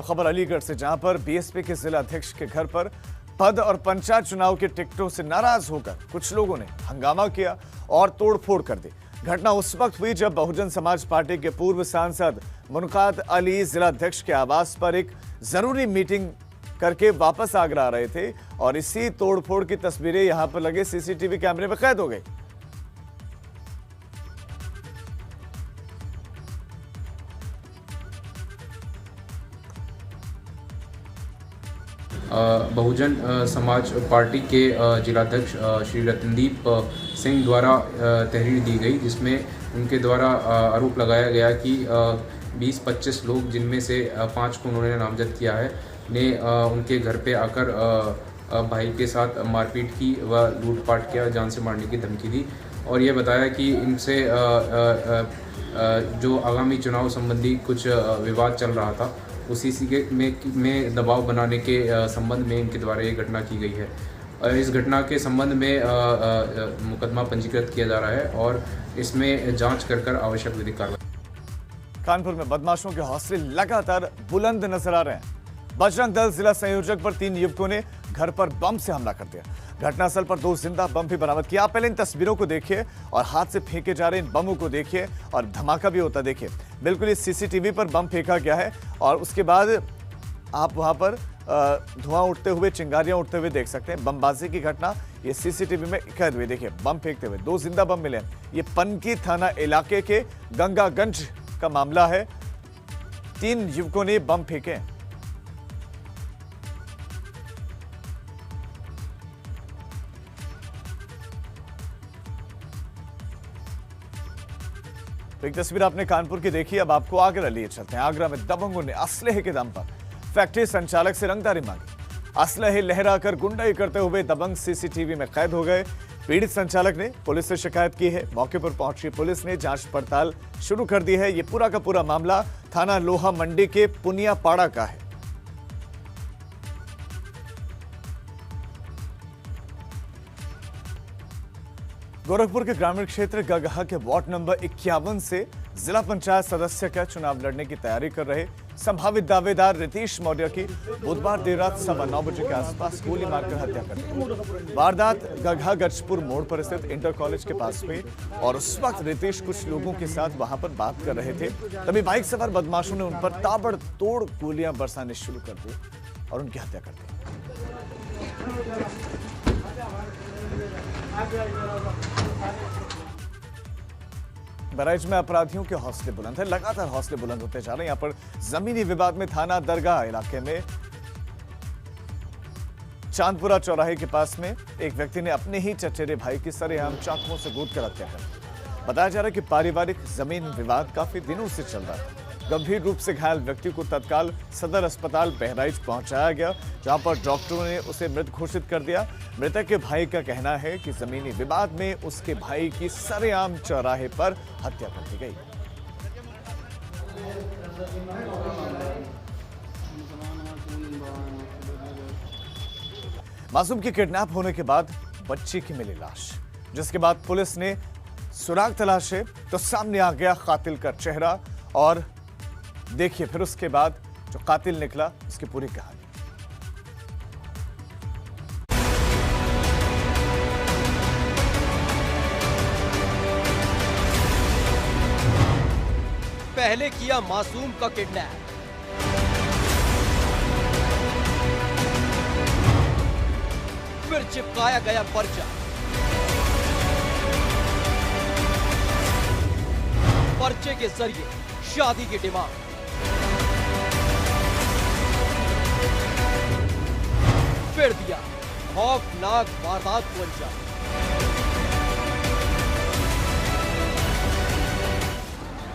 अब खबर अलीगढ़ से, जहां पर बीएसपी के जिला अध्यक्ष के घर पर पद और पंचायत चुनाव के टिकटों से नाराज होकर कुछ लोगों ने हंगामा किया और तोड़फोड़ कर दी। घटना उस वक्त हुई जब बहुजन समाज पार्टी के पूर्व सांसद मुनकात अली जिला अध्यक्ष के आवास पर एक जरूरी मीटिंग करके वापस आगरा आ रहे थे और इसी तोड़फोड़ की तस्वीरें यहां पर लगे सीसीटीवी कैमरे में कैद हो गई। बहुजन समाज पार्टी के जिलाध्यक्ष श्री रतनदीप सिंह द्वारा तहरीर दी गई, जिसमें उनके द्वारा आरोप लगाया गया कि 20-25 लोग, जिनमें से 5 को उन्होंने नामजद किया है, ने उनके घर पे आकर भाई के साथ मारपीट की व लूटपाट किया, जान से मारने की धमकी दी और ये बताया कि इनसे जो आगामी चुनाव संबंधी कुछ विवाद चल रहा था, उसी में दबाव बनाने के संबंध में इनके द्वारा ये घटना की गई है। इस घटना के संबंध में मुकदमा पंजीकृत किया जा रहा है और इसमें जांच कर आवश्यक विधिक कार्रवाई। कानपुर में बदमाशों के हौसले लगातार बुलंद नजर आ रहे हैं। बजरंग दल जिला संयोजक पर 3 युवकों ने घर पर बम से हमला कर दिया। घटनास्थल पर 2 जिंदा बम भी बरामद किया। आप पहले इन तस्वीरों को देखिए और हाथ से फेंके जा रहे इन बमों को देखिए और धमाका भी होता देखिए। बिल्कुल इस सीसीटीवी पर बम फेंका गया है और उसके बाद आप वहां पर धुआं उठते हुए, चिंगारियां उठते हुए देख सकते हैं। बमबाजी की घटना ये सीसीटीवी में कैद हुई। देखिए बम फेंकते हुए 2 जिंदा बम मिले। ये पनकी थाना इलाके के गंगागंज का मामला है। 3 युवकों ने बम फेंके। तो एक तस्वीर आपने कानपुर की देखी, अब आपको आगरा लिए चलते हैं। आगरा में दबंगों ने असलहे के दम पर फैक्ट्री संचालक से रंगदारी मांगी। असलहे लहराकर गुंडाई करते हुए दबंग सीसीटीवी में कैद हो गए। पीड़ित संचालक ने पुलिस से शिकायत की है। मौके पर पहुंची पुलिस ने जांच पड़ताल शुरू कर दी है। ये पूरा का पूरा मामला थाना लोहा मंडी के पुनियापाड़ा का है। गोरखपुर के ग्रामीण क्षेत्र गगहा के वार्ड नंबर 51 से जिला पंचायत सदस्य का चुनाव लड़ने की तैयारी कर रहे संभावित दावेदार रितेश मौर्य की बुधवार देर रात 9:15 बजे के आसपास गोली मारकर हत्या कर दी। वारदात गगहा गजपुर मोड़ पर स्थित इंटर कॉलेज के पास हुई और उस वक्त रितेश कुछ लोगों के साथ वहां पर बात कर रहे थे, तभी बाइक सवार बदमाशों ने उन पर ताबड़तोड़ गोलियां बरसाने शुरू कर दी और उनकी हत्या कर दी। बहराइच में अपराधियों के हौसले बुलंद है, लगातार हौसले बुलंद होते जा रहे हैं। यहां पर जमीनी विवाद में थाना दरगाह इलाके में चांदपुरा चौराहे के पास में एक व्यक्ति ने अपने ही चचेरे भाई की सरेआम चाकुओं से गोदकर हत्या कर दी। बताया जा रहा है कि पारिवारिक जमीन विवाद काफी दिनों से चल रहा है। गंभीर रूप से घायल व्यक्ति को तत्काल सदर अस्पताल बहराइच पहुंचाया गया, जहां पर डॉक्टरों ने उसे मृत घोषित कर दिया। मृतक के भाई का कहना है कि जमीनी विवाद में उसके भाई की सरेआम चौराहे पर हत्या कर दी गई। मासूम की किडनैप होने के बाद बच्ची की मिली लाश, जिसके बाद पुलिस ने सुराग तलाशे तो सामने आ गया कातिल का चेहरा। और देखिए फिर उसके बाद जो कातिल निकला उसकी पूरी कहानी। पहले किया मासूम का किडनैप, फिर चिपकाया गया पर्चा। पर्चे के जरिए शादी की डिमांड, फिर दिया खौफनाक वारदात को अंजाम।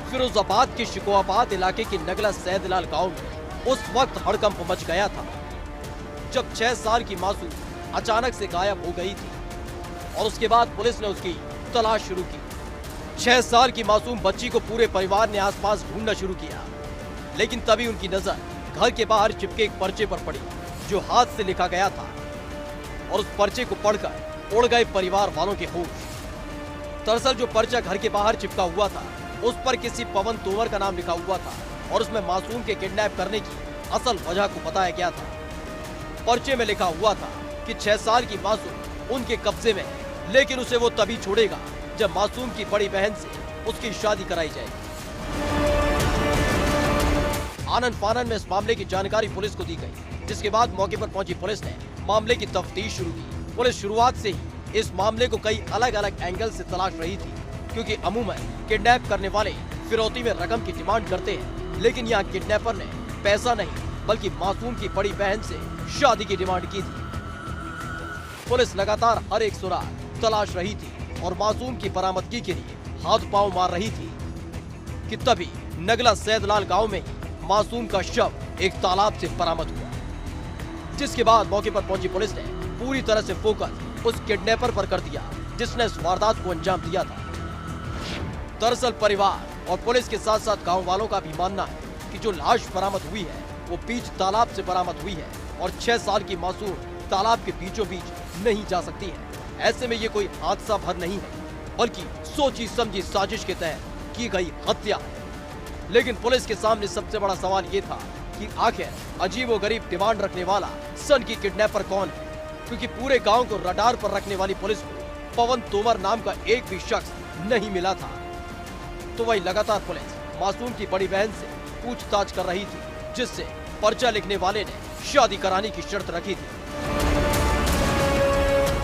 फिरोजाबाद के शिकोहाबाद इलाके के नगला सैदलाल गांव में उस वक्त हड़कंप मच गया था जब 6 साल की मासूम अचानक से गायब हो गई थी और उसके बाद पुलिस ने उसकी तलाश शुरू की। 6 साल की मासूम बच्ची को पूरे परिवार ने आसपास ढूंढना शुरू किया, लेकिन तभी उनकी नजर घर के बाहर चिपके एक पर्चे पर पड़ी जो हाथ से लिखा गया था और उस पर्चे को पढ़कर उड़ गए परिवार वालों के होश। दरअसल जो पर्चा घर के बाहर चिपका हुआ था उस पर किसी पवन तोमर का नाम लिखा हुआ था और उसमें मासूम के किडनैप करने की असल वजह को बताया गया था। पर्चे में लिखा हुआ था कि 6 साल की मासूम उनके कब्जे में है, लेकिन उसे वो तभी छोड़ेगा जब मासूम की बड़ी बहन से उसकी शादी कराई जाएगी। आनन फानन में इस मामले की जानकारी पुलिस को दी गई, जिसके बाद मौके पर पहुंची पुलिस ने मामले की तफ्तीश शुरू की। पुलिस शुरुआत से ही इस मामले को कई अलग अलग एंगल से तलाश रही थी, क्योंकि अमूमन किडनैप करने वाले फिरौती में रकम की डिमांड करते हैं, लेकिन यहाँ किडनैपर ने पैसा नहीं बल्कि मासूम की बड़ी बहन से शादी की डिमांड की थी। पुलिस लगातार हर एक सुराग तलाश रही थी और मासूम की बरामदगी के लिए हाथ पांव मार रही थी कि तभी नगला सैदलाल गांव में ही मासूम का शव एक तालाब से बरामद हुआ, जिसके बाद मौके पर पहुंची पुलिस ने पूरी तरह से फोकस उस किडनैपर पर कर दिया जिसने इस वारदात को अंजाम दिया था। दरअसल परिवार और पुलिस के साथ साथ गांव वालों का भी मानना है कि जो लाश बरामद हुई है वो बीच तालाब से बरामद हुई है और 6 साल की मासूम तालाब के बीचों बीच नहीं जा सकती है। ऐसे में ये कोई हादसा भर नहीं है, बल्कि सोची समझी साजिश के तहत की गई हत्या है। लेकिन पुलिस के सामने सबसे बड़ा सवाल ये था कि आखिर अजीबोगरीब डिमांड रखने वाला सन की किडनैपर कौन है, क्योंकि पूरे गांव को रडार पर रखने वाली पुलिस को पवन तोमर नाम का एक भी शख्स नहीं मिला था। तो वही लगातार पुलिस मासूम की बड़ी बहन से पूछताछ कर रही थी, जिससे पर्चा लिखने वाले ने शादी कराने की शर्त रखी थी।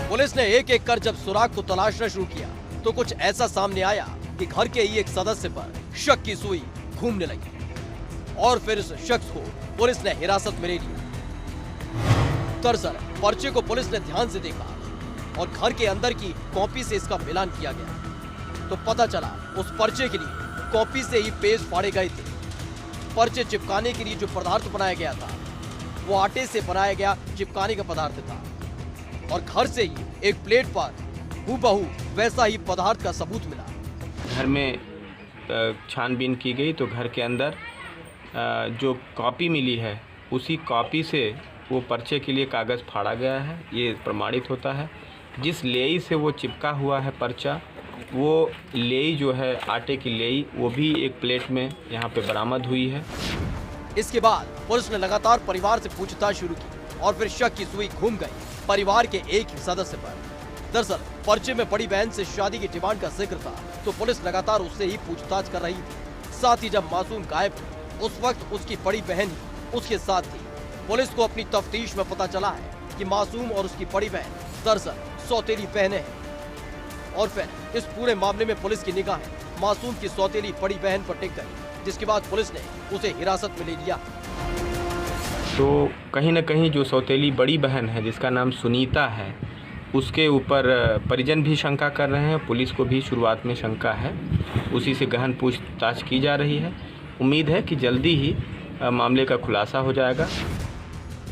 पुलिस ने एक एक कर जब सुराग को तलाशना शुरू किया तो कुछ ऐसा सामने आया कि घर के ही एक सदस्य पर शक की सुई घूमने लगी और फिर इस शख्स को पुलिस ने हिरासत में ले लिया। दरअसल पर्चे को पुलिस ने ध्यान से देखा और घर के अंदर की कॉपी से इसका मिलान किया गया तो पता चला उस पर्चे के लिए कॉपी से ही पेज फाड़े गए थे। पर्चे चिपकाने के लिए जो पदार्थ बनाया गया था वो आटे से बनाया गया चिपकाने का पदार्थ था और घर से ही एक प्लेट पर हूबहू वैसा ही पदार्थ का सबूत मिला। घर में छानबीन की गई तो घर के अंदर जो कॉपी मिली है उसी कॉपी से वो पर्चे के लिए कागज़ फाड़ा गया है, ये प्रमाणित होता है। जिस लेई से वो चिपका हुआ है पर्चा, वो लेई जो है आटे की लेई, वो भी एक प्लेट में यहाँ पे बरामद हुई है। इसके बाद पुलिस ने लगातार परिवार से पूछताछ शुरू की और फिर शक की सुई घूम गई परिवार के एक ही सदस्य पर। दरअसल पर्चे में बड़ी बहन से शादी की डिमांड का जिक्र था तो पुलिस लगातार उससे ही पूछताछ कर रही थी। साथ ही जब मासूम गायब हुई उस वक्त उसकी बड़ी बहन ही उसके साथ थी। पुलिस को अपनी तफ्तीश में पता चला है कि मासूम और उसकी बड़ी बहन दरअसल सौतेली बहनें हैं और फिर इस पूरे मामले में पुलिस की निगाहें मासूम की सौतेली बड़ी बहन पर टिक गई, जिसके बाद पुलिस ने उसे हिरासत में ले लिया। तो कहीं न कहीं जो सौतेली बड़ी बहन है जिसका नाम सुनीता है, उसके ऊपर परिजन भी शंका कर रहे हैं, पुलिस को भी शुरुआत में शंका है, उसी से गहन पूछताछ की जा रही है। उम्मीद है कि जल्दी ही मामले का खुलासा हो जाएगा।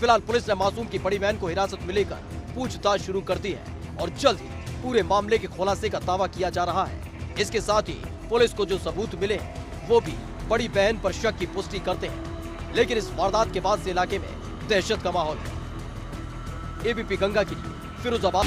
फिलहाल पुलिस ने मासूम की बड़ी बहन को हिरासत में लेकर पूछताछ शुरू कर दी है और जल्द ही पूरे मामले के खुलासे का दावा किया जा रहा है। इसके साथ ही पुलिस को जो सबूत मिले हैं वो भी बड़ी बहन पर शक की पुष्टि करते हैं, लेकिन इस वारदात के बाद से इलाके में दहशत का माहौल है। एबीपी गंगा के लिए फिरोजाबाद।